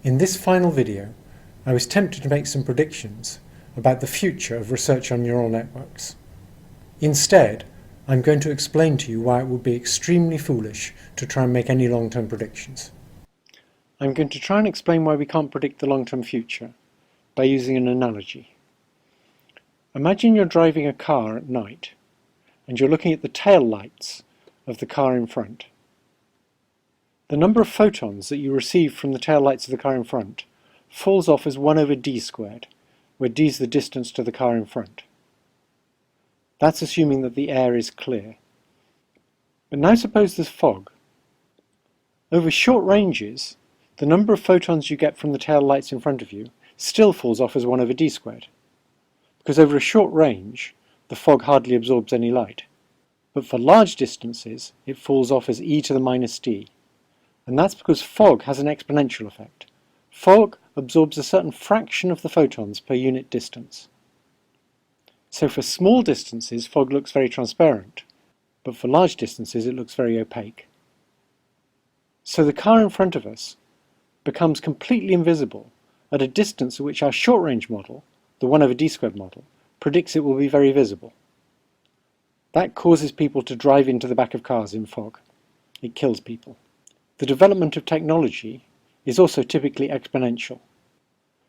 In this final video, I was tempted to make some predictions about the future of research on neural networks. Instead, I'm going to explain to you why it would be extremely foolish to try and make any long-term predictions. I'm going to try and explain why we can't predict the long-term future by using an analogy. Imagine you're driving a car at night and you're looking at the tail lights of the car in front. The number of photons that you receive from the tail lights of the car in front falls off as 1 over d squared, where d is the distance to the car in front. That's assuming that the air is clear. But now suppose there's fog. Over short ranges, the number of photons you get from the tail lights in front of you still falls off as 1 over d squared, because over a short range, the fog hardly absorbs any light. But for large distances, it falls off as e to the minus d. And that's because fog has an exponential effect. Fog absorbs a certain fraction of the photons per unit distance. So for small distances, fog looks very transparent, but for large distances it looks very opaque. So the car in front of us becomes completely invisible at a distance at which our short-range model, the 1 over d squared model, predicts it will be very visible. That causes people to drive into the back of cars in fog. It kills people. The development of technology is also typically exponential.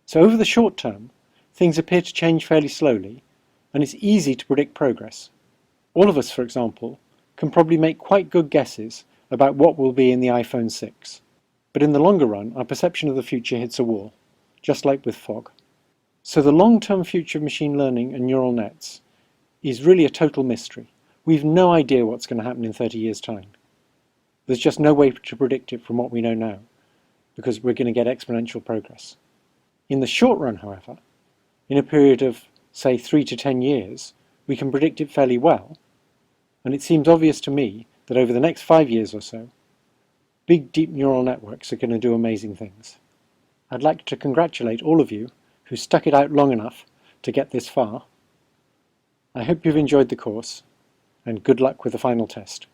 So over the short term, things appear to change fairly slowly, and it's easy to predict progress. All of us, for example, can probably make quite good guesses about what will be in the iPhone 6. But in the longer run, our perception of the future hits a wall, just like with fog. So the long-term future of machine learning and neural nets is really a total mystery. We've no idea what's going to happen in 30 years' time. There's just no way to predict it from what we know now, because we're going to get exponential progress. In the short run, however, in a period of, say, 3 to 10 years, we can predict it fairly well, and it seems obvious to me that over the next 5 years or so, big deep neural networks are going to do amazing things. I'd like to congratulate all of you who stuck it out long enough to get this far. I hope you've enjoyed the course, and good luck with the final test.